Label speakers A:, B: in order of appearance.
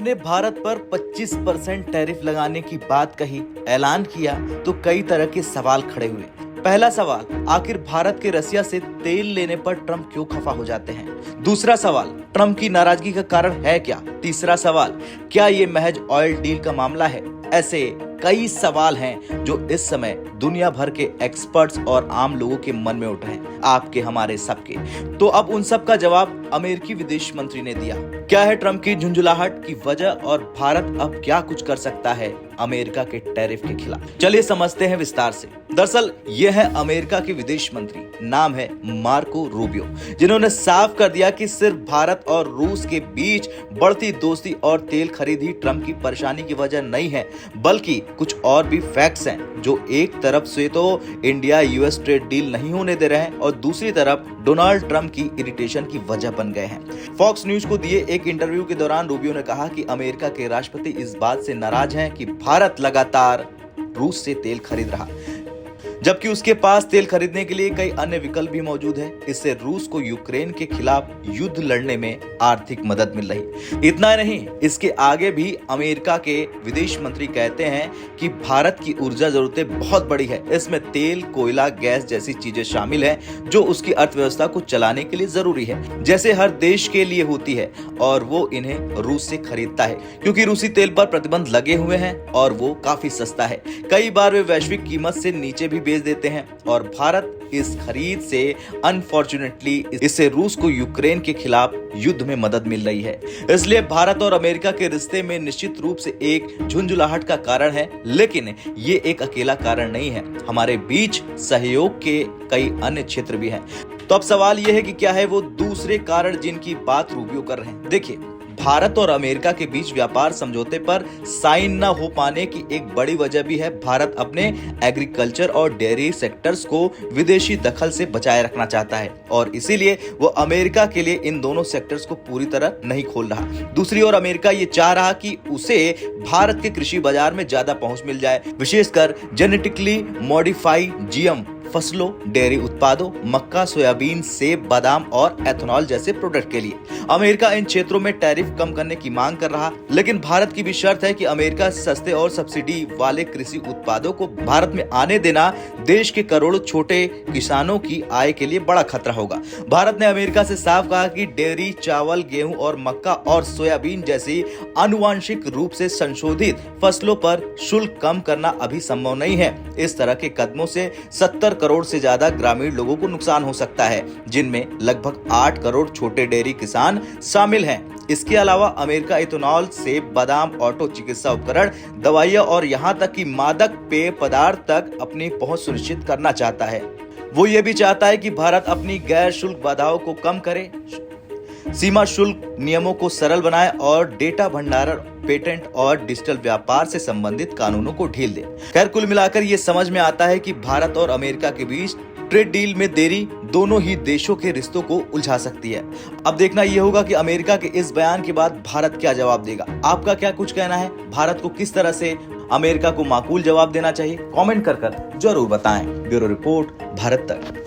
A: ने भारत पर 25% टैरिफ लगाने की बात कही, ऐलान किया तो कई तरह के सवाल खड़े हुए। पहला सवाल, आखिर भारत के रसिया से तेल लेने पर ट्रंप क्यों खफा हो जाते हैं? दूसरा सवाल, ट्रंप की नाराजगी का कारण है क्या? तीसरा सवाल, क्या ये महज ऑयल डील का मामला है? ऐसे कई सवाल हैं जो इस समय दुनिया भर के एक्सपर्ट्स और आम लोगों के मन में उठ रहे हैं, आपके हमारे सबके। तो अब उन सब का जवाब अमेरिकी विदेश मंत्री ने दिया। क्या है ट्रंप की झुंझुलाहट की वजह और भारत अब क्या कुछ कर सकता है अमेरिका के टैरिफ के खिलाफ? चलिए समझते हैं विस्तार से। दरअसल ये है अमेरिका के विदेश मंत्री, नाम है मार्को रूबियो, जिन्होंने साफ कर दिया कि सिर्फ भारत और रूस के बीच बढ़ती दोस्ती और तेल खरीद ही ट्रंप की परेशानी की वजह नहीं है, बल्कि कुछ और भी फैक्ट्स हैं जो एक तरफ से तो इंडिया यूएस ट्रेड डील नहीं होने दे रहे हैं और दूसरी तरफ डोनाल्ड ट्रंप की इरिटेशन की वजह बन गए हैं। फॉक्स न्यूज को दिए एक इंटरव्यू के दौरान रूबियो ने कहा कि अमेरिका के राष्ट्रपति इस बात से नाराज हैं कि भारत लगातार रूस से तेल खरीद रहा, जबकि उसके पास तेल खरीदने के लिए कई अन्य विकल्प भी मौजूद है। इससे रूस को यूक्रेन के खिलाफ युद्ध लड़ने में आर्थिक मदद मिल रही। इतना नहीं, इसके आगे भी अमेरिका के विदेश मंत्री कहते हैं कि भारत की ऊर्जा जरूरतें बहुत बड़ी है, इसमें तेल, कोयला, गैस जैसी चीजें शामिल हैं जो उसकी अर्थव्यवस्था को चलाने के लिए जरूरी है, जैसे हर देश के लिए होती है, और वो इन्हें रूस से खरीदता है क्योंकि रूसी तेल पर प्रतिबंध लगे हुए हैं और वो काफी सस्ता है। कई बार वे वैश्विक कीमत से नीचे भी बेच देते हैं और भारत इस खरीद से अनफॉर्चुनेटली इससे रूस को यूक्रेन के खिलाफ युद्ध में मदद मिल रही है। इसलिए भारत और अमेरिका के रिश्ते में निश्चित रूप से एक झुंझुलाहट का कारण है, लेकिन ये एक अकेला कारण नहीं है। हमारे बीच सहयोग के कई अन्य क्षेत्र भी हैं। तो अब सवाल यह है कि क्या है वो दूसरे कारण जिनकी बात रूबियो कर रहे हैं? देखिए, भारत और अमेरिका के बीच व्यापार समझौते पर साइन न हो पाने की एक बड़ी वजह भी है भारत अपने एग्रीकल्चर और डेयरी सेक्टर्स को विदेशी दखल से बचाए रखना चाहता है और इसीलिए वो अमेरिका के लिए इन दोनों सेक्टर्स को पूरी तरह नहीं खोल रहा। दूसरी ओर अमेरिका ये चाह रहा कि उसे भारत के कृषि बाजार में ज्यादा पहुंच मिल जाए, विशेषकर जेनेटिकली मॉडिफाइड जीएम फसलों, डेयरी उत्पादों, मक्का, सोयाबीन, सेब, बादाम और एथेनॉल जैसे प्रोडक्ट के लिए। अमेरिका इन क्षेत्रों में टैरिफ कम करने की मांग कर रहा, लेकिन भारत की भी शर्त है कि अमेरिका सस्ते और सब्सिडी वाले कृषि उत्पादों को भारत में आने देना देश के करोड़ों छोटे किसानों की आय के लिए बड़ा खतरा होगा। भारत ने अमेरिका से साफ कहा कि डेयरी, चावल, गेहूं और मक्का और सोयाबीन जैसी आनुवांशिक रूप से संशोधित फसलों पर शुल्क कम करना अभी संभव नहीं है। इस तरह के कदमों से 70 करोड़ से ज्यादा ग्रामीण लोगों को नुकसान हो सकता है, जिनमें लगभग 8 करोड़ छोटे डेयरी किसान शामिल हैं। इसके अलावा अमेरिका इथेनॉल, सेब, बादाम, ऑटो, चिकित्सा उपकरण, दवाइयां और यहां तक कि मादक पेय पदार्थ तक अपनी पहुंच सुनिश्चित करना चाहता है। वो ये भी चाहता है कि भारत अपनी गैर शुल्क बाधाओं को कम करे, सीमा शुल्क नियमों को सरल बनाए और डेटा भंडारण, पेटेंट और डिजिटल व्यापार से संबंधित कानूनों को ढील दे। खैर, कुल मिलाकर ये समझ में आता है कि भारत और अमेरिका के बीच ट्रेड डील में देरी दोनों ही देशों के रिश्तों को उलझा सकती है। अब देखना यह होगा कि अमेरिका के इस बयान के बाद भारत क्या जवाब देगा। आपका क्या कुछ कहना है? भारत को किस तरह से अमेरिका को माकूल जवाब देना चाहिए? कमेंट कर जरूर बताएं। ब्यूरो रिपोर्ट, भारत तक।